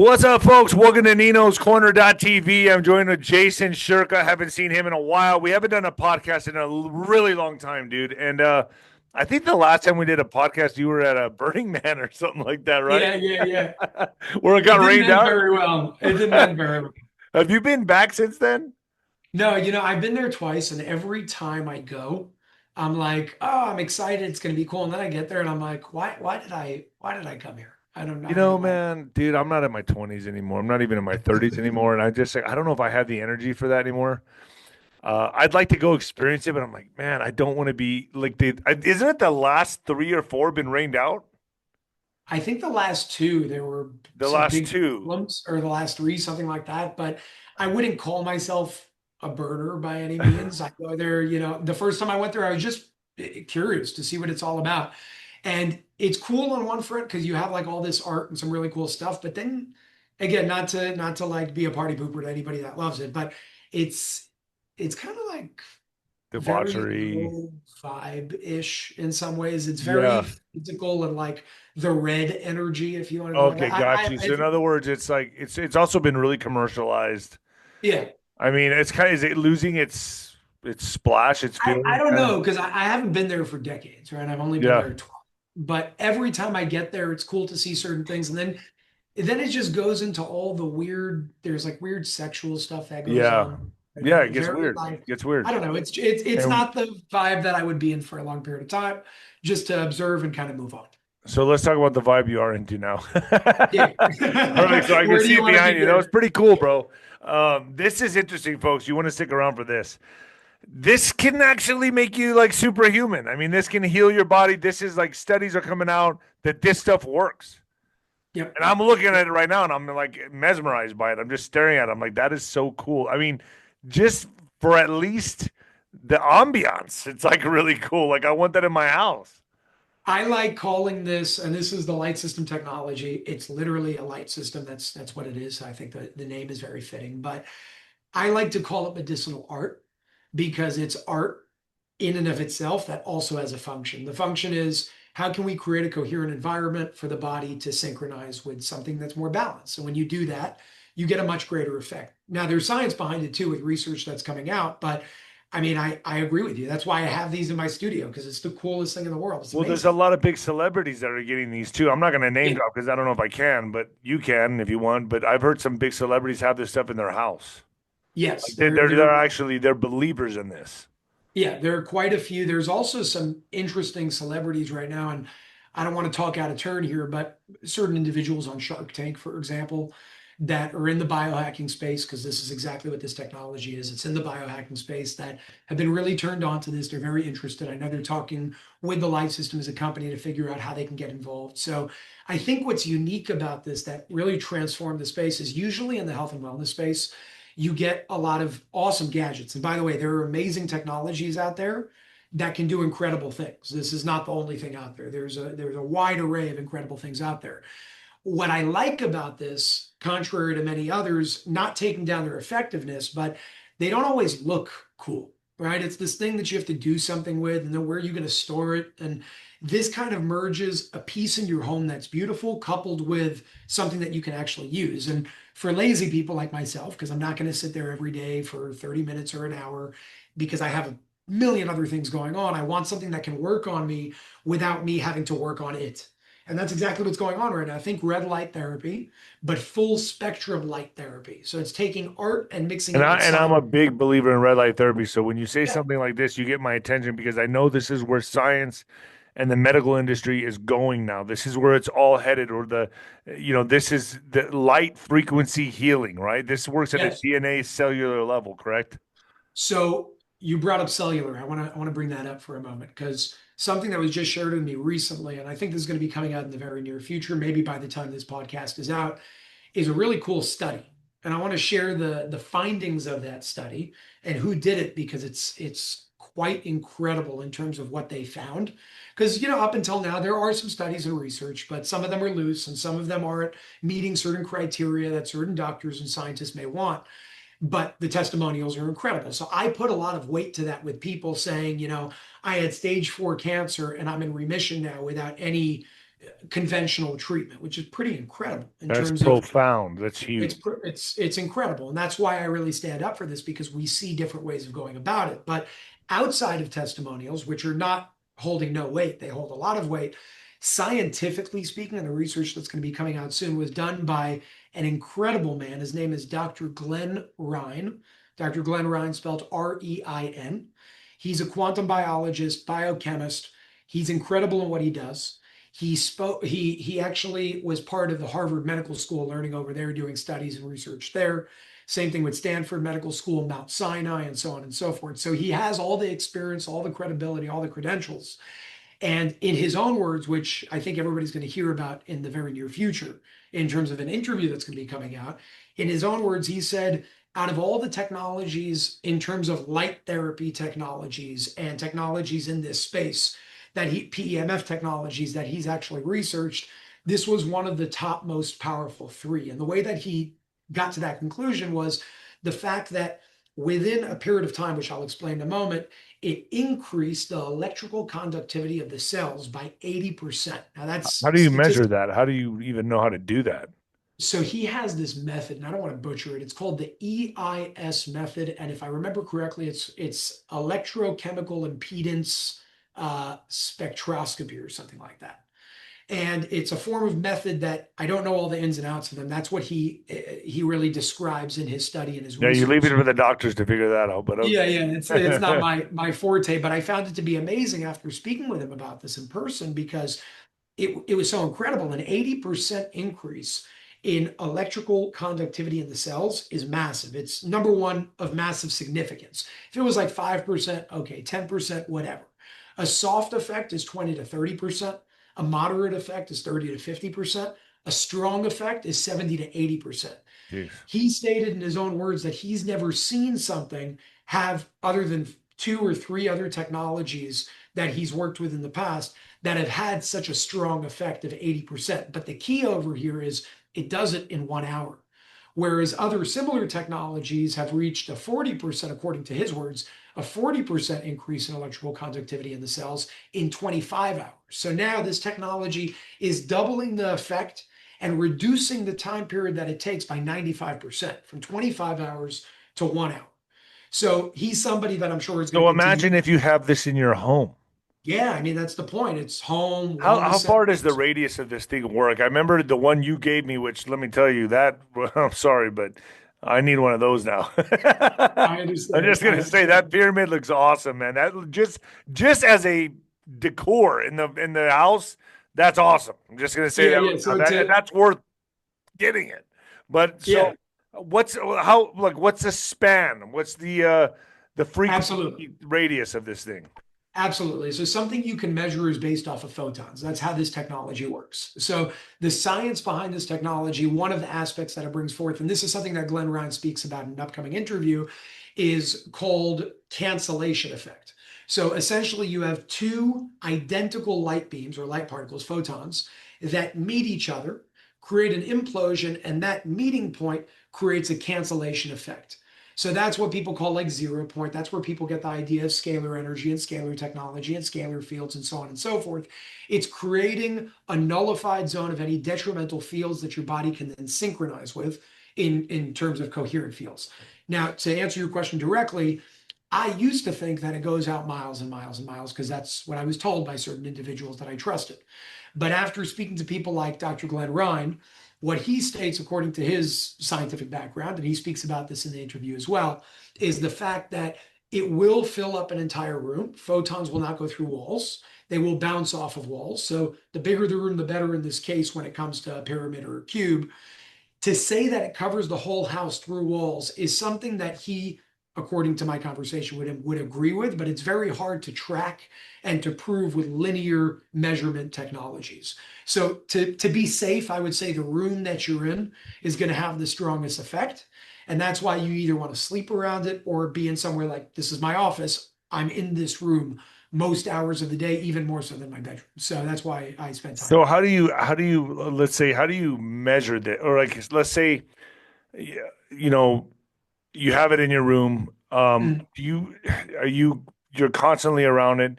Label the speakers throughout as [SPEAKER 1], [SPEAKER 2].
[SPEAKER 1] What's up, folks? Welcome to Nino's Corner.tv. I'm joined with Jason Shurka. Haven't seen him in a while. We haven't done a podcast in a really long time, dude. And I think the last time we did a podcast, you were at a Burning Man or something like that, right?
[SPEAKER 2] Yeah, yeah, yeah.
[SPEAKER 1] Where it
[SPEAKER 2] It
[SPEAKER 1] got
[SPEAKER 2] didn't
[SPEAKER 1] rained
[SPEAKER 2] end
[SPEAKER 1] out.
[SPEAKER 2] very well. It didn't end very well.
[SPEAKER 1] Have you been back since then?
[SPEAKER 2] No, I've been there twice, and every time I go, I'm like, oh, I'm excited. It's gonna be cool. And then I get there and I'm like, why did I come here? I don't know why.
[SPEAKER 1] Man, dude, I'm not in my 20s anymore. I'm not even in my 30s anymore. And I don't know if I have the energy for that anymore. I'd like to go experience it, but I'm like, man, I don't want to be like isn't it the last three or four been rained out?
[SPEAKER 2] I think the last two there were
[SPEAKER 1] The
[SPEAKER 2] some
[SPEAKER 1] last
[SPEAKER 2] big
[SPEAKER 1] two.
[SPEAKER 2] problems, or the last three, something like that. But I wouldn't call myself a burner by any means. I go there, the first time I went there, I was just curious to see what it's all about. And it's cool on one front because you have like all this art and some really cool stuff. But then again, not to like be a party pooper to anybody that loves it, but it's it's kind of like very
[SPEAKER 1] Debauchery.
[SPEAKER 2] low vibe-ish in some ways. It's very
[SPEAKER 1] Yeah.
[SPEAKER 2] physical and like the red energy, if you want to know
[SPEAKER 1] Okay,
[SPEAKER 2] that.
[SPEAKER 1] got you. So in other words, it's like it's also been really commercialized.
[SPEAKER 2] Yeah.
[SPEAKER 1] I mean, it's kind of is it losing its splash, its
[SPEAKER 2] I
[SPEAKER 1] feeling
[SPEAKER 2] don't
[SPEAKER 1] kind of?
[SPEAKER 2] know because I haven't been there for decades, right? I've only been
[SPEAKER 1] Yeah.
[SPEAKER 2] there twice. But every time I get there, it's cool to see certain things. And then it just goes into all the weird, there's like weird sexual stuff that goes
[SPEAKER 1] Yeah.
[SPEAKER 2] on.
[SPEAKER 1] Yeah, it gets
[SPEAKER 2] Very
[SPEAKER 1] weird.
[SPEAKER 2] like,
[SPEAKER 1] It gets
[SPEAKER 2] I
[SPEAKER 1] weird.
[SPEAKER 2] don't know. It's
[SPEAKER 1] And
[SPEAKER 2] not the vibe that I would be in for a long period of time, just to observe and kind of move on.
[SPEAKER 1] so let's talk about the vibe you are into now.
[SPEAKER 2] Yeah.
[SPEAKER 1] All right, so I can
[SPEAKER 2] Where do
[SPEAKER 1] see
[SPEAKER 2] you
[SPEAKER 1] it
[SPEAKER 2] want to
[SPEAKER 1] behind you. That was
[SPEAKER 2] begin?
[SPEAKER 1] pretty cool, bro. This is interesting, folks. You want to stick around for this. This can actually make you like superhuman. I mean, this can heal your body. This is like studies are coming out that this stuff works.
[SPEAKER 2] Yep.
[SPEAKER 1] And I'm looking at it right now and I'm like mesmerized by it. I'm just staring at it. I'm like, that is so cool. I mean, just for at least the ambiance, it's like really cool. Like, I want that in my house.
[SPEAKER 2] I like calling this, and this is the light system technology. It's literally a light system. That's what it is. I think the name is very fitting, but I like to call it medicinal art because it's art in and of itself that also has a function. The function is how can we create a coherent environment for the body to synchronize with something that's more balanced? And when you do that, you get a much greater effect. Now, there's science behind it too with research that's coming out, but I mean, I agree with you. That's why I have these in my studio because it's the coolest thing in the world. It's
[SPEAKER 1] Well, there's a
[SPEAKER 2] amazing.
[SPEAKER 1] lot of big celebrities that are getting these too. I'm not going to name
[SPEAKER 2] Yeah.
[SPEAKER 1] drop because I don't know if I can, but you can if you want. But I've heard some big celebrities have this stuff in their house.
[SPEAKER 2] Yes,
[SPEAKER 1] Like they're actually they're believers in this.
[SPEAKER 2] yeah, there are quite a few. There's also some interesting celebrities right now, and I don't want to talk out of turn here, but certain individuals on Shark Tank, for example, that are in the biohacking space, because this is exactly what this technology is. It's in the biohacking space that have been really turned on to this. They're very interested. I know they're talking with the Life System as a company to figure out how they can get involved. So I think what's unique about this that really transformed the space is usually in the health and wellness space you get a lot of awesome gadgets. And by the way, there are amazing technologies out there that can do incredible things. This is not the only thing out there. There's a wide array of incredible things out there. What I like about this, contrary to many others, not taking down their effectiveness, but they don't always look cool, right? It's this thing that you have to do something with, and then where are you going to store it? And this kind of merges a piece in your home that's beautiful, coupled with something that you can actually use. And for lazy people like myself, because I'm not going to sit there every day for 30 minutes or an hour because I have a million other things going on. I want something that can work on me without me having to work on it. And that's exactly what's going on right now. I think red light therapy, but full spectrum light therapy. So it's taking art and mixing
[SPEAKER 1] And
[SPEAKER 2] it
[SPEAKER 1] I
[SPEAKER 2] with
[SPEAKER 1] and I'm
[SPEAKER 2] science.
[SPEAKER 1] a big believer in red light therapy. So when you say
[SPEAKER 2] Yeah.
[SPEAKER 1] something like this, you get my attention because I know this is where science and the medical industry is going now. This is where it's all headed, or this is the light frequency healing, right? This works at a
[SPEAKER 2] Yes.
[SPEAKER 1] DNA cellular level, correct?
[SPEAKER 2] So you brought up cellular. I want to bring that up for a moment because something that was just shared with me recently, and I think this is going to be coming out in the very near future, maybe by the time this podcast is out, is a really cool study. And I want to share the findings of that study and who did it because it's quite incredible in terms of what they found. Because up until now there are some studies and research, but some of them are loose and some of them aren't meeting certain criteria that certain doctors and scientists may want, but the testimonials are incredible. So I put a lot of weight to that with people saying, I had stage 4 cancer and I'm in remission now without any conventional treatment, which is pretty incredible in
[SPEAKER 1] That's
[SPEAKER 2] terms of
[SPEAKER 1] profound. That's huge.
[SPEAKER 2] it's incredible. And that's why I really stand up for this, because we see different ways of going about it. But outside of testimonials, which are not holding no weight, they hold a lot of weight. Scientifically speaking, and the research that's going to be coming out soon was done by an incredible man. His name is Dr. Glenn Ryan. Dr. Glenn Ryan, spelled Rein. He's a quantum biologist, biochemist. He's incredible in what he does. He actually was part of the Harvard Medical School, learning over there, doing studies and research there. Same thing with Stanford Medical School, Mount Sinai, and so on and so forth. So he has all the experience, all the credibility, all the credentials. And in his own words, which I think everybody's going to hear about in the very near future, in terms of an interview that's going to be coming out, in his own words, he said, out of all the technologies in terms of light therapy technologies and technologies in this space, PEMF technologies that he's actually researched, this was one of the top most powerful three. And the way that he got to that conclusion was the fact that within a period of time, which I'll explain in a moment, it increased the electrical conductivity of the cells by 80%. Now that's
[SPEAKER 1] How do you measure
[SPEAKER 2] statistic.
[SPEAKER 1] that? How do you even know how to do that?
[SPEAKER 2] So he has this method, and I don't want to butcher it. It's called the EIS method, and if I remember correctly, it's electrochemical impedance spectroscopy or something like that. And it's a form of method that I don't know all the ins and outs of them. That's what he really describes in his study and his
[SPEAKER 1] Yeah, you leave it
[SPEAKER 2] research.
[SPEAKER 1] for the doctors to figure that out, but
[SPEAKER 2] Yeah,
[SPEAKER 1] okay.
[SPEAKER 2] yeah, it's not my forte, but I found it to be amazing after speaking with him about this in person, because it was so incredible. An 80% increase in electrical conductivity in the cells is massive. It's number one of massive significance. If it was like 5%, okay, 10%, whatever. A soft effect is 20 to 30%. A moderate effect is 30 to 50%. A strong effect is 70 to 80%.
[SPEAKER 1] Jeez.
[SPEAKER 2] He stated in his own words that he's never seen something have, other than two or three other technologies that he's worked with in the past, that have had such a strong effect of 80%. But the key over here is it does it in 1 hour. Whereas other similar technologies have reached a 40%, according to his words, a 40% increase in electrical conductivity in the cells in 25 hours. So now this technology is doubling the effect and reducing the time period that it takes by 95%, from 25 hours to 1 hour. So he's somebody that I'm sure is going
[SPEAKER 1] So
[SPEAKER 2] to continue.
[SPEAKER 1] imagine if you have this in your home.
[SPEAKER 2] Yeah, I mean, that's the point. It's home,
[SPEAKER 1] How
[SPEAKER 2] wellness
[SPEAKER 1] far does the
[SPEAKER 2] centers.
[SPEAKER 1] radius of this thing work? I remember the one you gave me, which let me tell you that I'm sorry, but I need one of those now.
[SPEAKER 2] I
[SPEAKER 1] I'm
[SPEAKER 2] understand.
[SPEAKER 1] just
[SPEAKER 2] I
[SPEAKER 1] gonna say that
[SPEAKER 2] understand.
[SPEAKER 1] pyramid looks awesome, man. That just as a decor in the house, that's awesome. I'm just gonna say
[SPEAKER 2] Yeah,
[SPEAKER 1] that
[SPEAKER 2] yeah.
[SPEAKER 1] right now.
[SPEAKER 2] So to,
[SPEAKER 1] That's worth getting it. But
[SPEAKER 2] yeah,
[SPEAKER 1] so what's the span? What's the
[SPEAKER 2] absolutely.
[SPEAKER 1] frequency radius of this thing?
[SPEAKER 2] Absolutely. So something you can measure is based off of photons. That's how this technology works. So the science behind this technology, one of the aspects that it brings forth, and this is something that Glenn Ryan speaks about in an upcoming interview, is called cancellation effect. So essentially you have two identical light beams or light particles, photons, that meet each other, create an implosion, and that meeting point creates a cancellation effect. So that's what people call like 0 point. That's where people get the idea of scalar energy and scalar technology and scalar fields and so on and so forth. It's creating a nullified zone of any detrimental fields that your body can then synchronize with in terms of coherent fields. Now, to answer your question directly, I used to think that it goes out miles and miles and miles, because that's what I was told by certain individuals that I trusted. But after speaking to people like Dr. Glenn Ryan, what he states, according to his scientific background, and he speaks about this in the interview as well, is the fact that it will fill up an entire room. Photons will not go through walls. They will bounce off of walls. So the bigger the room, the better in this case when it comes to a pyramid or a cube. To say that it covers the whole house through walls is something that he, according to my conversation with him, would agree with, but it's very hard to track and to prove with linear measurement technologies. So to be safe, I would say the room that you're in is going to have the strongest effect. And that's why you either want to sleep around it or be in somewhere like, this is my office. I'm in this room most hours of the day, even more so than my bedroom. So that's why I spend time
[SPEAKER 1] So
[SPEAKER 2] in it.
[SPEAKER 1] how do you let's say how do you measure that? Or like let's say yeah, you know you have it in your room.
[SPEAKER 2] Mm.
[SPEAKER 1] Do you are you're constantly around it?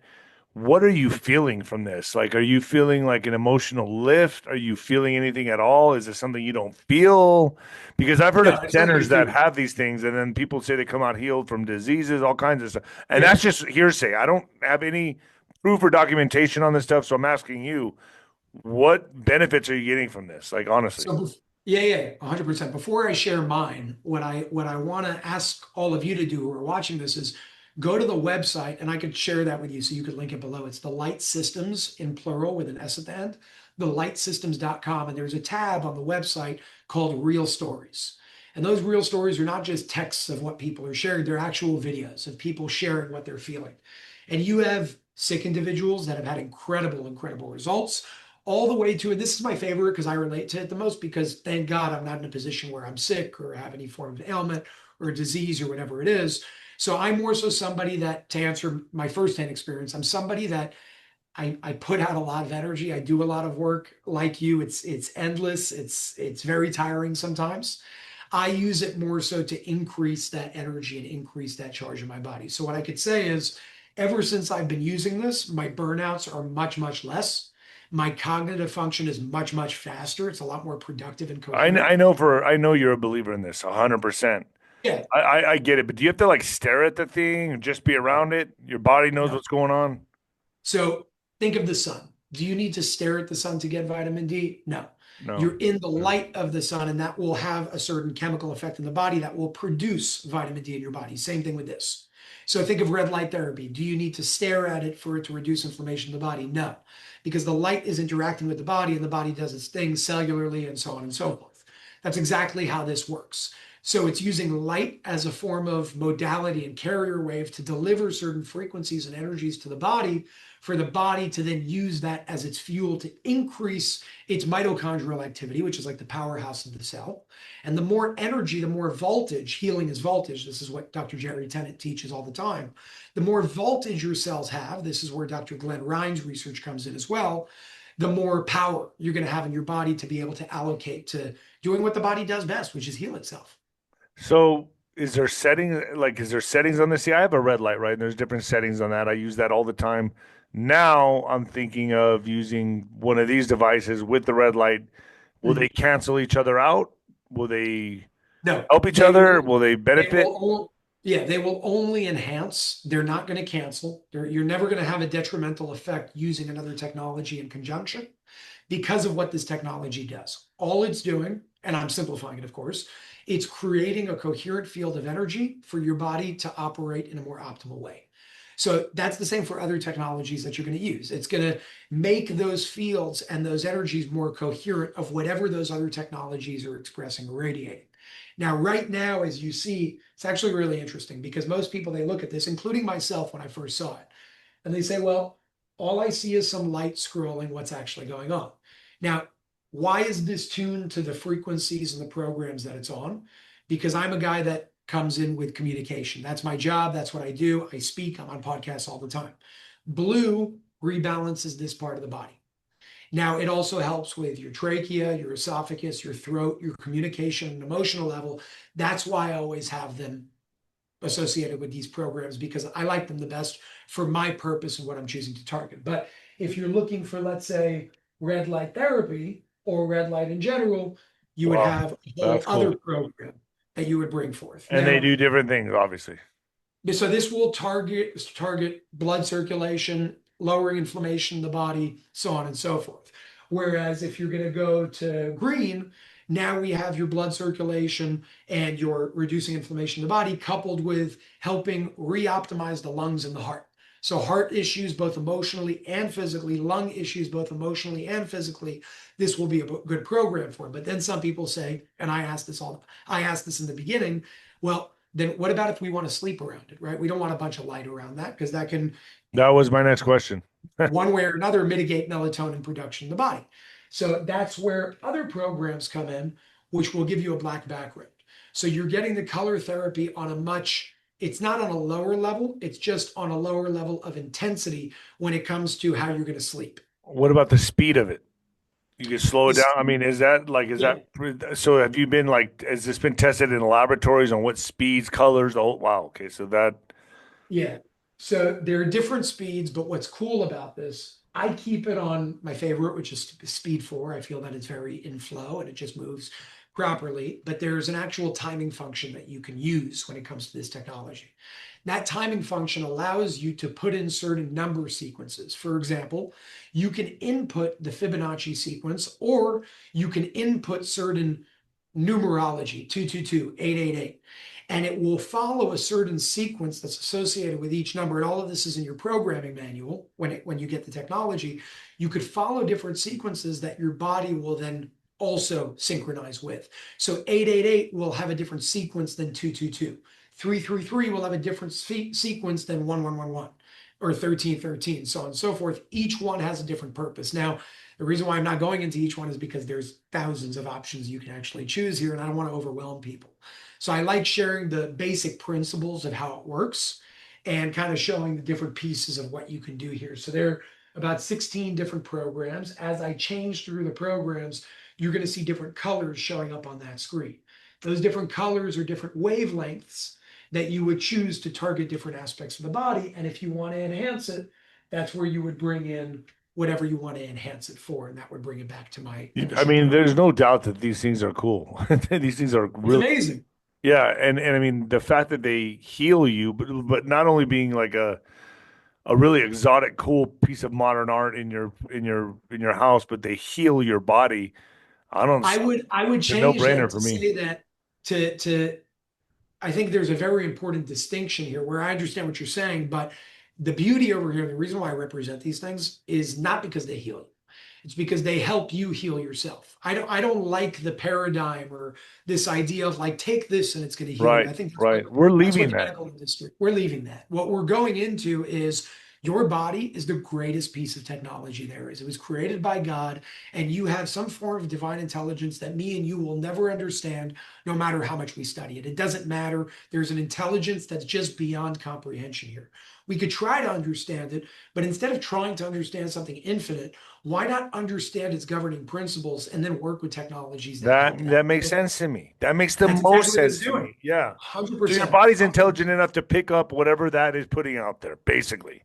[SPEAKER 1] what are you feeling from this? Like, are you feeling like an emotional lift? Are you feeling anything at all? Is it something you don't feel? Because I've heard
[SPEAKER 2] No,
[SPEAKER 1] of
[SPEAKER 2] I certainly
[SPEAKER 1] centers that
[SPEAKER 2] do.
[SPEAKER 1] have these things, and then people say they come out healed from diseases, all kinds of stuff. And
[SPEAKER 2] Yeah.
[SPEAKER 1] that's just hearsay. I don't have any proof or documentation on this stuff. So I'm asking you, what benefits are you getting from this? Like, honestly.
[SPEAKER 2] Yeah, yeah, 100%. Before I share mine, what I want to ask all of you to do who are watching this is go to the website, and I could share that with you so you could link it below. It's the Light Systems in plural with an S at the end, thelightsystems.com, and there's a tab on the website called Real Stories. And those real stories are not just texts of what people are sharing, they're actual videos of people sharing what they're feeling. And you have sick individuals that have had incredible, incredible results all the way to, and this is my favorite because I relate to it the most because thank God I'm not in a position where I'm sick or have any form of ailment or a disease or whatever it is. So I'm more so somebody that, to answer my firsthand experience, I'm somebody that I put out a lot of energy. I do a lot of work like you. It's endless. It's very tiring sometimes. I use it more so to increase that energy and increase that charge in my body. So what I could say is ever since I've been using this, my burnouts are much, much less. My cognitive function is much, much faster. It's a lot more productive and coherent.
[SPEAKER 1] I know you're a believer in this 100%.
[SPEAKER 2] Yeah,
[SPEAKER 1] I get it, but do you have to like stare at the thing and just be
[SPEAKER 2] no,
[SPEAKER 1] around it? Your body knows
[SPEAKER 2] no.
[SPEAKER 1] what's going on?
[SPEAKER 2] So think of the sun. Do you need to stare at the sun to get vitamin D? No.
[SPEAKER 1] No.
[SPEAKER 2] You're in the
[SPEAKER 1] No.
[SPEAKER 2] light of the sun, and that will have a certain chemical effect in the body that will produce vitamin D in your body. Same thing with this. So think of red light therapy. Do you need to stare at it for it to reduce inflammation in the body? No, because the light is interacting with the body and the body does its thing cellularly and so on and so forth. That's exactly how this works. So it's using light as a form of modality and carrier wave to deliver certain frequencies and energies to the body for the body to then use that as its fuel to increase its mitochondrial activity, which is like the powerhouse of the cell. And the more energy, the more voltage, healing is voltage. This is what Dr. Jerry Tennant teaches all the time. The more voltage your cells have, this is where Dr. Glenn Ryan's research comes in as well, the more power you're going to have in your body to be able to allocate to doing what the body does best, which is heal itself.
[SPEAKER 1] So is there settings on this? See, I have a red light, right? And there's different settings on that. I use that all the time. Now I'm thinking of using one of these devices with the red light. Will they
[SPEAKER 2] Mhm.
[SPEAKER 1] cancel each other out? Will they
[SPEAKER 2] No,
[SPEAKER 1] help each
[SPEAKER 2] they
[SPEAKER 1] other?
[SPEAKER 2] will.
[SPEAKER 1] Will they
[SPEAKER 2] They
[SPEAKER 1] benefit?
[SPEAKER 2] will. Yeah, they will only enhance. They're not going to cancel. You're never going to have a detrimental effect using another technology in conjunction because of what this technology does. All it's doing, and I'm simplifying it, of course, it's creating a coherent field of energy for your body to operate in a more optimal way. So that's the same for other technologies that you're going to use. It's going to make those fields and those energies more coherent of whatever those other technologies are expressing or radiating. Now, right now, as you see, it's actually really interesting because most people, they look at this, including myself when I first saw it, and they say, well, all I see is some light scrolling. What's actually going on? Now, why is this tuned to the frequencies and the programs that it's on? Because I'm a guy that comes in with communication. That's my job. That's what I do. I speak. I'm on podcasts all the time. Blue rebalances this part of the body. Now, it also helps with your trachea, your esophagus, your throat, your communication and emotional level. That's why I always have them associated with these programs because I like them the best for my purpose and what I'm choosing to target. But if you're looking for, let's say, red light therapy or red light in general, you would
[SPEAKER 1] Wow,
[SPEAKER 2] have a whole
[SPEAKER 1] that's
[SPEAKER 2] other
[SPEAKER 1] cool.
[SPEAKER 2] program that you would bring forth.
[SPEAKER 1] And they
[SPEAKER 2] Now,
[SPEAKER 1] do different things, obviously.
[SPEAKER 2] so this will target blood circulation, lowering inflammation in the body, so on and so forth. Whereas if you're going to go to green, now we have your blood circulation and you're reducing inflammation in the body, coupled with helping re-optimize the lungs and the heart. So heart issues, both emotionally and physically, lung issues, both emotionally and physically, this will be a good program for. But then some people say, and I asked this in the beginning, well, then what about if we want to sleep around it, right? We don't want a bunch of light around that because that can,
[SPEAKER 1] That was my next question.
[SPEAKER 2] one way or another, mitigate melatonin production in the body. So that's where other programs come in, which will give you a black background. So you're getting the color therapy on a much, it's not on a lower level, it's just on a lower level of intensity when it comes to how you're going to sleep.
[SPEAKER 1] What about the speed of it? You can slow it down.
[SPEAKER 2] This,
[SPEAKER 1] I mean, is
[SPEAKER 2] yeah,
[SPEAKER 1] that so? Have you been like, has this been tested in laboratories on what speeds, colors? Oh, wow. Okay. So that,
[SPEAKER 2] yeah. So there are different speeds, but what's cool about this, I keep it on my favorite, which is speed 4. I feel that it's very in flow and it just moves properly. But there's an actual timing function that you can use when it comes to this technology. That timing function allows you to put in certain number sequences. For example, you can input the Fibonacci sequence, or you can input certain numerology, 222, 888, and it will follow a certain sequence that's associated with each number. And all of this is in your programming manual when you get the technology. You could follow different sequences that your body will then also synchronize with. So 888 will have a different sequence than 222. 333 will have a different sequence than 1111 or 1313, so on and so forth. Each one has a different purpose. Now, the reason why I'm not going into each one is because there's thousands of options you can actually choose here, and I don't want to overwhelm people. So I like sharing the basic principles of how it works and kind of showing the different pieces of what you can do here. So there are about 16 different programs. As I change through the programs, you're going to see different colors showing up on that screen. Those different colors are different wavelengths that you would choose to target different aspects of the body. And if you want to enhance it, that's where you would bring in whatever you want to enhance it for. And that would bring it back to my
[SPEAKER 1] I
[SPEAKER 2] initial
[SPEAKER 1] mean,
[SPEAKER 2] point.
[SPEAKER 1] there's no doubt that these things are cool. These things are
[SPEAKER 2] It's
[SPEAKER 1] really,
[SPEAKER 2] amazing.
[SPEAKER 1] yeah. And I mean, the fact that they heal you, but not only being like a really exotic, cool piece of modern art in your house, but they heal your body. I don't,
[SPEAKER 2] I would
[SPEAKER 1] it's a
[SPEAKER 2] change that
[SPEAKER 1] no-brainer
[SPEAKER 2] to
[SPEAKER 1] for me.
[SPEAKER 2] say that to I think there's a very important distinction here where I understand what you're saying, but the beauty over here, the reason why I represent these things is not because they heal you. It's because they help you heal yourself. I don't like the paradigm or this idea of like take this and it's going to heal you.
[SPEAKER 1] Right,
[SPEAKER 2] I think
[SPEAKER 1] right. We're
[SPEAKER 2] that's what
[SPEAKER 1] leaving
[SPEAKER 2] the
[SPEAKER 1] that.
[SPEAKER 2] medical industry, we're leaving that. What we're going into is your body is the greatest piece of technology there is. It was created by God, and you have some form of divine intelligence that me and you will never understand no matter how much we study it. It doesn't matter. There's an intelligence that's just beyond comprehension here. We could try to understand it, but instead of trying to understand something infinite, why not understand its governing principles and then work with technologies that help
[SPEAKER 1] That
[SPEAKER 2] that?
[SPEAKER 1] makes sense to me. That makes the
[SPEAKER 2] That's
[SPEAKER 1] most
[SPEAKER 2] exactly what it's
[SPEAKER 1] sense to
[SPEAKER 2] doing.
[SPEAKER 1] me. Yeah. So your
[SPEAKER 2] 100%.
[SPEAKER 1] body's
[SPEAKER 2] 100%.
[SPEAKER 1] intelligent enough to pick up whatever that is putting out there, basically.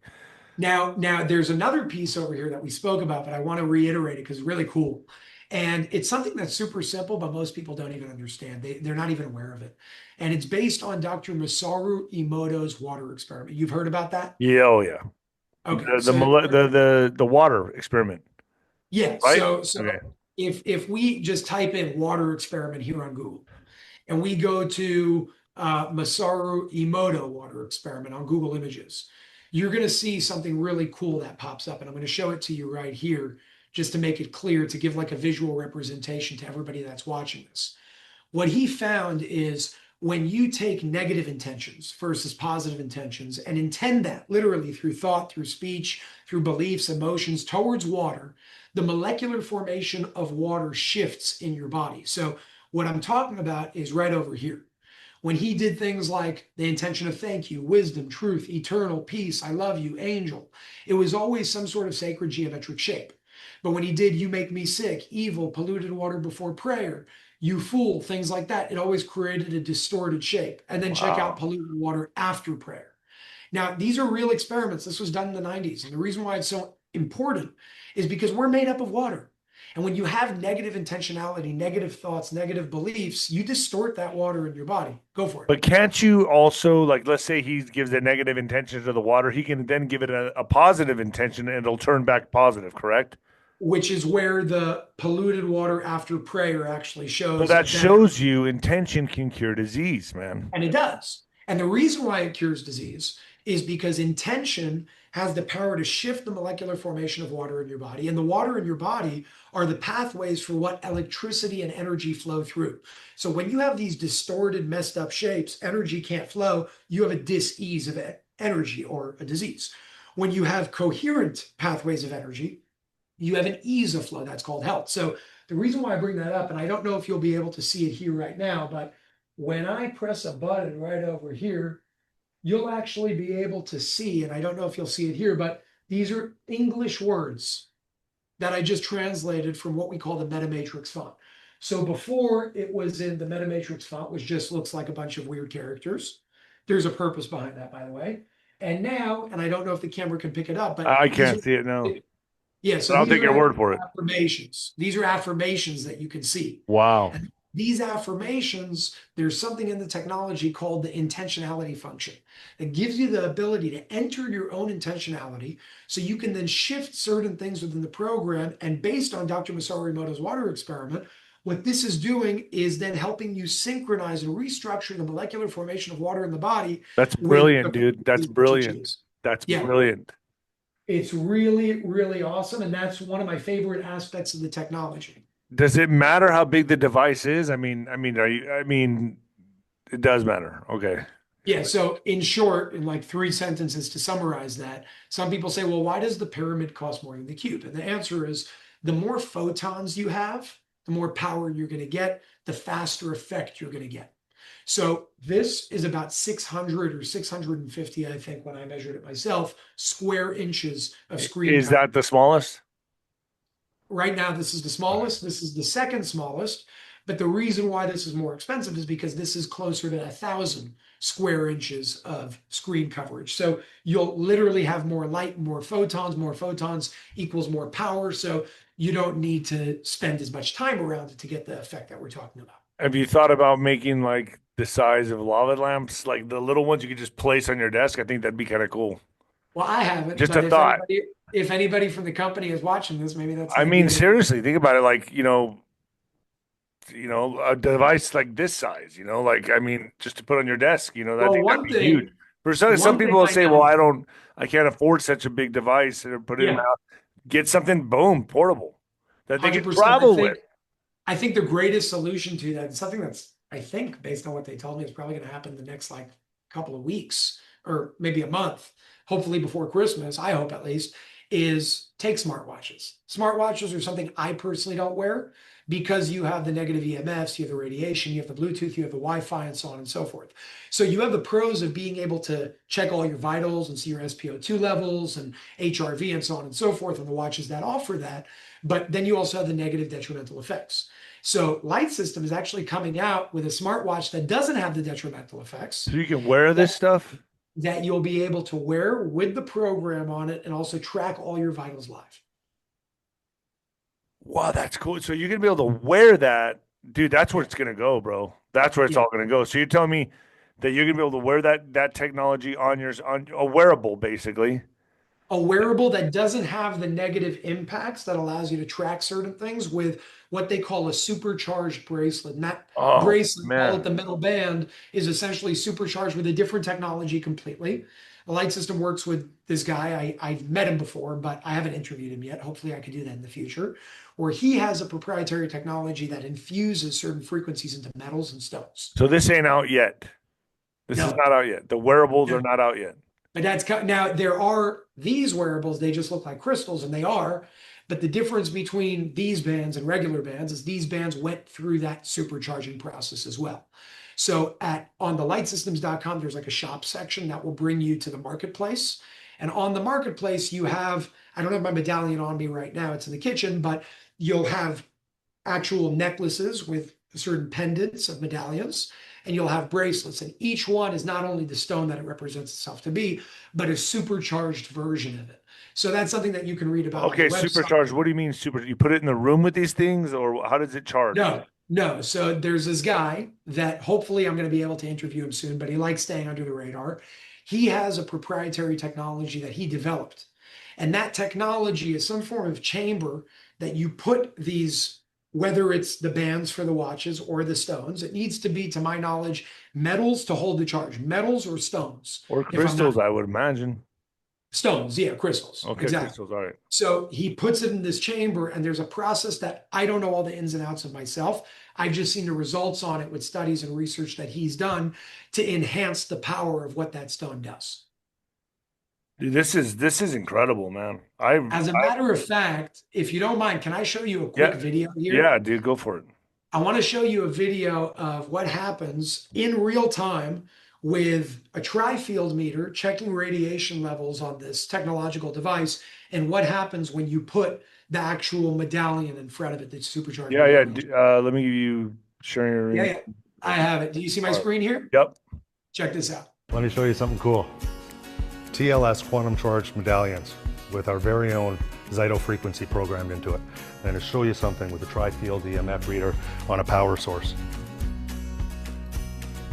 [SPEAKER 2] Now there's another piece over here that we spoke about, but I want to reiterate it because it's really cool. And it's something that's super simple, but most people don't even understand. They're not even aware of it. And it's based on Dr. Masaru Emoto's water experiment. You've heard about that?
[SPEAKER 1] Yeah, oh yeah.
[SPEAKER 2] Okay,
[SPEAKER 1] The water experiment,
[SPEAKER 2] yeah.
[SPEAKER 1] right?
[SPEAKER 2] So
[SPEAKER 1] Okay.
[SPEAKER 2] if we just type in water experiment here on Google, and we go to Masaru Emoto water experiment on Google Images, you're going to see something really cool that pops up. And I'm going to show it to you right here just to make it clear, to give like a visual representation to everybody that's watching this. What he found is when you take negative intentions versus positive intentions and intend that literally through thought, through speech, through beliefs, emotions towards water, the molecular formation of water shifts in your body. So, what I'm talking about is right over here. When he did things like the intention of thank you, wisdom, truth, eternal, peace, I love you, angel, it was always some sort of sacred geometric shape. But when he did, you make me sick, evil, polluted water before prayer, you fool, things like that, it always created a distorted shape. And then check out
[SPEAKER 1] Wow.
[SPEAKER 2] polluted water after prayer. Now, these are real experiments. This was done in the 90s. And the reason why it's so important is because we're made up of water. And when you have negative intentionality, negative thoughts, negative beliefs, you distort that water in your body. Go for it.
[SPEAKER 1] But can't you also, like, let's say he gives a negative intention to the water, he can then give it a positive intention and it'll turn back positive, correct?
[SPEAKER 2] Which is where the polluted water after prayer actually
[SPEAKER 1] So
[SPEAKER 2] shows a
[SPEAKER 1] that
[SPEAKER 2] better.
[SPEAKER 1] shows you intention can cure disease, man.
[SPEAKER 2] And it does. And the reason why it cures disease is because intention has the power to shift the molecular formation of water in your body. And the water in your body are the pathways for what electricity and energy flow through. So when you have these distorted, messed up shapes, energy can't flow, you have a dis-ease of energy or a disease. When you have coherent pathways of energy, you have an ease of flow that's called health. So the reason why I bring that up, and I don't know if you'll be able to see it here right now, but when I press a button right over here, you'll actually be able to see, and I don't know if you'll see it here, but these are English words that I just translated from what we call the MetaMatrix font. So before it was in the MetaMatrix font, which just looks like a bunch of weird characters. There's a purpose behind that, by the way. And now, and I don't know if the camera can pick it up, but
[SPEAKER 1] I
[SPEAKER 2] these
[SPEAKER 1] can't
[SPEAKER 2] are,
[SPEAKER 1] see it now,
[SPEAKER 2] yeah,
[SPEAKER 1] but
[SPEAKER 2] so
[SPEAKER 1] I'll
[SPEAKER 2] these
[SPEAKER 1] take
[SPEAKER 2] are
[SPEAKER 1] your word
[SPEAKER 2] actually
[SPEAKER 1] for it.
[SPEAKER 2] affirmations. These are affirmations that you can see.
[SPEAKER 1] Wow.
[SPEAKER 2] And these affirmations, there's something in the technology called the intentionality function that gives you the ability to enter your own intentionality so you can then shift certain things within the program. And based on Dr. Masaru Emoto's water experiment, what this is doing is then helping you synchronize and restructure the molecular formation of water in the body
[SPEAKER 1] That's
[SPEAKER 2] with
[SPEAKER 1] brilliant,
[SPEAKER 2] the
[SPEAKER 1] dude. That's
[SPEAKER 2] frequencies that you
[SPEAKER 1] brilliant.
[SPEAKER 2] choose.
[SPEAKER 1] That's
[SPEAKER 2] Yeah,
[SPEAKER 1] brilliant.
[SPEAKER 2] it's really, really awesome. And that's one of my favorite aspects of the technology.
[SPEAKER 1] Does it matter how big the device is? I mean, it does matter. Okay.
[SPEAKER 2] Yeah, so in short, in like three sentences to summarize that, some people say, well, why does the pyramid cost more than the cube? And the answer is the more photons you have, the more power you're going to get, the faster effect you're going to get. So this is about 600 or 650, I think, when I measured it myself, square inches of screen
[SPEAKER 1] Is
[SPEAKER 2] cover.
[SPEAKER 1] that the smallest?
[SPEAKER 2] Right now, this is the smallest. This is the second smallest. But the reason why this is more expensive is because this is closer to 1,000 square inches of screen coverage. So you'll literally have more light, more photons. More photons equals more power. So you don't need to spend as much time around it to get the effect that we're talking about.
[SPEAKER 1] Have you thought about making like the size of lava lamps, like the little ones you could just place on your desk? I think that'd be kind of cool.
[SPEAKER 2] Well, I haven't,
[SPEAKER 1] Just a
[SPEAKER 2] but
[SPEAKER 1] thought.
[SPEAKER 2] if anybody from the company is watching this, maybe that's
[SPEAKER 1] I
[SPEAKER 2] an idea
[SPEAKER 1] mean,
[SPEAKER 2] that.
[SPEAKER 1] seriously, think about it. Like, a device like this size, like, I mean, just to put on your desk, I
[SPEAKER 2] Well,
[SPEAKER 1] think that'd be huge. For some
[SPEAKER 2] one
[SPEAKER 1] people
[SPEAKER 2] thing
[SPEAKER 1] will
[SPEAKER 2] I
[SPEAKER 1] say, well,
[SPEAKER 2] know,
[SPEAKER 1] I can't afford such a big device and put it in my
[SPEAKER 2] yeah,
[SPEAKER 1] house. Get something, boom, portable that they can
[SPEAKER 2] 100%.
[SPEAKER 1] travel with.
[SPEAKER 2] I think the greatest solution to that, and something that's, I think, based on what they told me, is probably going to happen the next like couple of weeks or maybe a month, hopefully before Christmas, I hope at least, is take smartwatches. Smartwatches are something I personally don't wear because you have the negative EMFs, you have the radiation, you have the Bluetooth, you have the Wi-Fi, and so on and so forth. So you have the pros of being able to check all your vitals and see your SpO2 levels and HRV and so on and so forth on the watches that offer that. But then you also have the negative detrimental effects. So Light System is actually coming out with a smartwatch that doesn't have the detrimental effects
[SPEAKER 1] So you can wear
[SPEAKER 2] that,
[SPEAKER 1] this stuff.
[SPEAKER 2] that you'll be able to wear with the program on it and also track all your vitals live.
[SPEAKER 1] Wow, that's cool. So you're gonna be able to wear that, dude. That's where
[SPEAKER 2] Yeah.
[SPEAKER 1] it's gonna go, bro. That's where it's
[SPEAKER 2] Yeah.
[SPEAKER 1] all gonna go. So you're telling me that you're gonna be able to wear that technology on a wearable, basically.
[SPEAKER 2] A wearable that doesn't have the negative impacts that allows you to track certain things with what they call a supercharged bracelet. And that
[SPEAKER 1] Oh
[SPEAKER 2] bracelet, call it
[SPEAKER 1] man.
[SPEAKER 2] the metal band, is essentially supercharged with a different technology completely. The Light System works with this guy. I've met him before, but I haven't interviewed him yet. Hopefully, I could do that in the future, where he has a proprietary technology that infuses certain frequencies into metals and stones.
[SPEAKER 1] So this ain't out yet. This is
[SPEAKER 2] No,
[SPEAKER 1] not out yet. The wearables are
[SPEAKER 2] no.
[SPEAKER 1] not out yet.
[SPEAKER 2] But now there are these wearables, they just look like crystals and they are. But the difference between these bands and regular bands is these bands went through that supercharging process as well. So at on the lightsystems.com, there's like a shop section that will bring you to the marketplace. And on the marketplace, you have, I don't have my medallion on me right now, it's in the kitchen, but you'll have actual necklaces with certain pendants of medallions, and you'll have bracelets. And each one is not only the stone that it represents itself to be, but a supercharged version of it. So that's something that you can read about on the
[SPEAKER 1] Okay,
[SPEAKER 2] website.
[SPEAKER 1] supercharged. What do you mean super? You put it in the room with these things, or how does it charge?
[SPEAKER 2] No, no. So there's this guy that hopefully I'm going to be able to interview him soon, but he likes staying under the radar. He has a proprietary technology that he developed. And that technology is some form of chamber that you put these, whether it's the bands for the watches or the stones, it needs to be, to my knowledge, metals to hold the charge, metals or stones,
[SPEAKER 1] Or
[SPEAKER 2] if I'm not
[SPEAKER 1] crystals, I would imagine.
[SPEAKER 2] stones, yeah, crystals,
[SPEAKER 1] Okay,
[SPEAKER 2] exactly.
[SPEAKER 1] crystals. All right.
[SPEAKER 2] So he puts it in this chamber, and there's a process that I don't know all the ins and outs of myself. I've just seen the results on it with studies and research that he's done to enhance the power of what that stone does.
[SPEAKER 1] Dude, this is incredible, man.
[SPEAKER 2] As a matter of fact, if you don't mind, can I show you a quick
[SPEAKER 1] Yeah,
[SPEAKER 2] video here?
[SPEAKER 1] yeah, dude, go for it.
[SPEAKER 2] I want to show you a video of what happens in real time with a tri-field meter checking radiation levels on this technological device and what happens when you put the actual medallion in front of it, the supercharged
[SPEAKER 1] Yeah, yeah.
[SPEAKER 2] medallion.
[SPEAKER 1] Let me give you sharing your
[SPEAKER 2] Yeah,
[SPEAKER 1] ring.
[SPEAKER 2] yeah, I have it. Do you see my
[SPEAKER 1] All right.
[SPEAKER 2] screen here?
[SPEAKER 1] Yep.
[SPEAKER 2] Check this out.
[SPEAKER 3] Let me show you something cool. TLS quantum charged medallions with our very own Zyto frequency programmed into it. And to show you something with a tri-field EMF reader on a power source.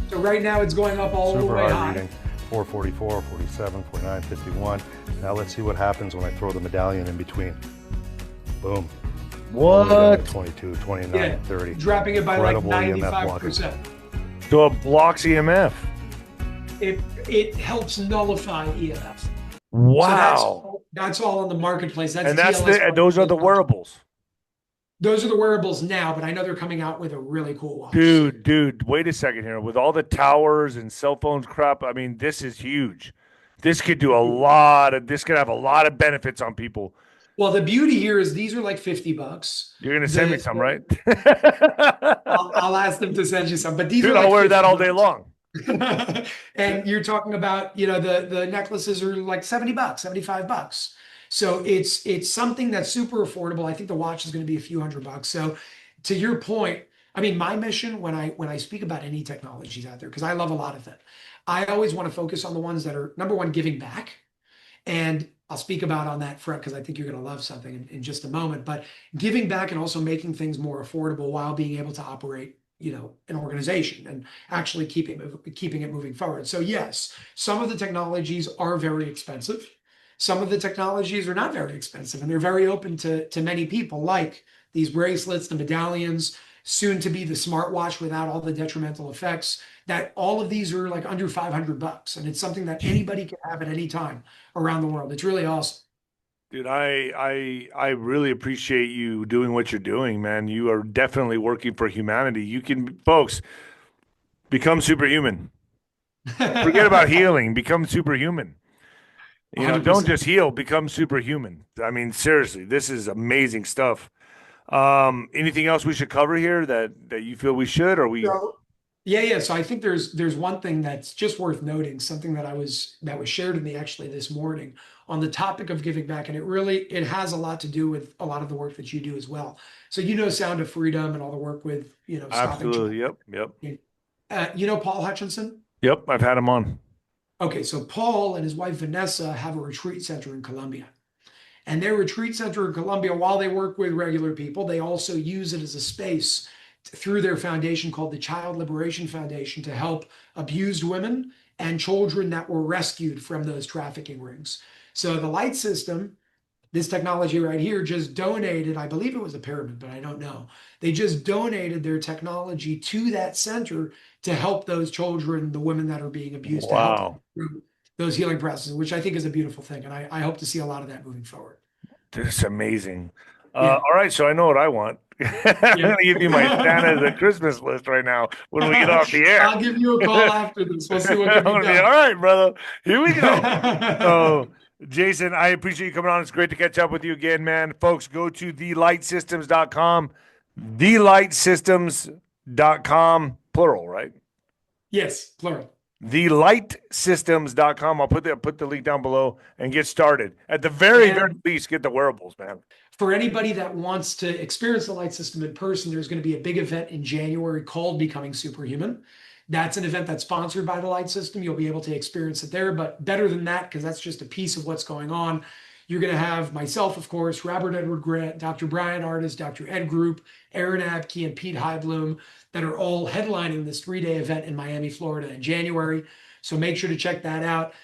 [SPEAKER 2] So right now it's going up all the
[SPEAKER 3] Super
[SPEAKER 2] way
[SPEAKER 3] high
[SPEAKER 2] high.
[SPEAKER 3] reading, 444, 47, 49, 51. Now let's see what happens when I throw the medallion in between. Boom.
[SPEAKER 1] What?
[SPEAKER 3] 22, 29,
[SPEAKER 2] Yeah,
[SPEAKER 3] 30.
[SPEAKER 2] dropping it by
[SPEAKER 3] Incredible
[SPEAKER 2] like
[SPEAKER 3] EMF
[SPEAKER 2] 95%.
[SPEAKER 1] So it blocks EMF.
[SPEAKER 2] It helps nullify EMF.
[SPEAKER 1] Wow.
[SPEAKER 2] So that's all on the marketplace. That's
[SPEAKER 1] And that's
[SPEAKER 2] TLS.
[SPEAKER 1] those are the wearables.
[SPEAKER 2] Those are the wearables now, but I know they're coming out with a really cool watch.
[SPEAKER 1] Dude, wait a second here. With all the towers and cell phones crap, I mean, this is huge. This could do this could have a lot of benefits on people.
[SPEAKER 2] Well, the beauty here is these are like $50.
[SPEAKER 1] You're gonna send me some, right?
[SPEAKER 2] I'll ask them to send you some, but these
[SPEAKER 1] Dude,
[SPEAKER 2] are like
[SPEAKER 1] I'll wear that all
[SPEAKER 2] $50.
[SPEAKER 1] day long.
[SPEAKER 2] And you're talking about, the necklaces are like $70, $75. So it's something that's super affordable. I think the watch is going to be a few $100. So to your point, I mean, my mission when I speak about any technologies out there, because I love a lot of it, I always want to focus on the ones that are number one, giving back. And I'll speak about on that front because I think you're going to love something in just a moment. But giving back and also making things more affordable while being able to operate, an organization and actually keeping it moving forward. So yes, some of the technologies are very expensive. Some of the technologies are not very expensive, and they're very open to many people, like these bracelets, the medallions, soon to be the smartwatch without all the detrimental effects. That all of these are like under $500, and it's something that anybody can have at any time around the world. It's really awesome.
[SPEAKER 1] Dude, I really appreciate you doing what you're doing, man. You are definitely working for humanity. You can, folks, become superhuman. Forget about healing, become superhuman. Don't
[SPEAKER 2] 100%.
[SPEAKER 1] just heal, become superhuman. I mean, seriously, this is amazing stuff. Anything else we should cover here that you feel we should, or we?
[SPEAKER 2] So, yeah. So I think there's one thing that's just worth noting, something that was shared to me actually this morning on the topic of giving back, and it has a lot to do with a lot of the work that you do as well. So Sound of Freedom and all the work with stopping.
[SPEAKER 1] Absolutely. Yep.
[SPEAKER 2] Paul Hutchinson.
[SPEAKER 1] Yep. I've had him on.
[SPEAKER 2] Okay, so Paul and his wife Vanessa have a retreat center in Colombia. And their retreat center in Colombia, while they work with regular people, they also use it as a space through their foundation called the Child Liberation Foundation to help abused women and children that were rescued from those trafficking rings. So the light system, this technology right here, just donated, I believe it was a pyramid, but I don't know. They just donated their technology to that center to help those children, the women that are being abused, to help them through those healing processes, which I think is a beautiful thing. And I hope to see a lot of that moving forward.
[SPEAKER 1] This is amazing.
[SPEAKER 2] Yeah.
[SPEAKER 1] All right, so I know what I want. I'm gonna give you my Santa the Christmas list right now when we get off the air.
[SPEAKER 2] I'll give you a call after this. We'll see what
[SPEAKER 1] I'm
[SPEAKER 2] can be
[SPEAKER 1] gonna be,
[SPEAKER 2] done.
[SPEAKER 1] all right, brother. Here we go. So, Jason, I appreciate you coming on. It's great to catch up with you again, man. Folks, go to thelightsystems.com. Thelightsystems.com, plural, right?
[SPEAKER 2] Yes, plural.
[SPEAKER 1] Thelightsystems.com. I'll put the link down below and get started. At the very least, get the wearables, man.
[SPEAKER 2] For anybody that wants to experience the light system in person, there's going to be a big event in January called Becoming Superhuman. That's an event that's sponsored by the light system. You'll be able to experience it there. But better than that, because that's just a piece of what's going on, you're going to have myself, of course, Robert Edward Grant, Dr. Brian Artis, Dr. Ed Group, Aaron Abke, and Pete Heibloom that are all headlining this 3-day event in Miami, Florida in January. So make sure to check that out.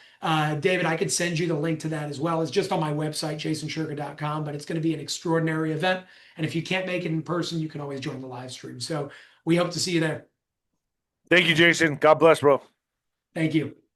[SPEAKER 2] David, I could send you the link to that as well. It's just on my website, jasonshurka.com, but it's going to be an extraordinary event. And if you can't make it in person, you can always join the live stream. So we hope to see you there.
[SPEAKER 1] Thank you, Jason. God bless, bro.
[SPEAKER 2] Thank you.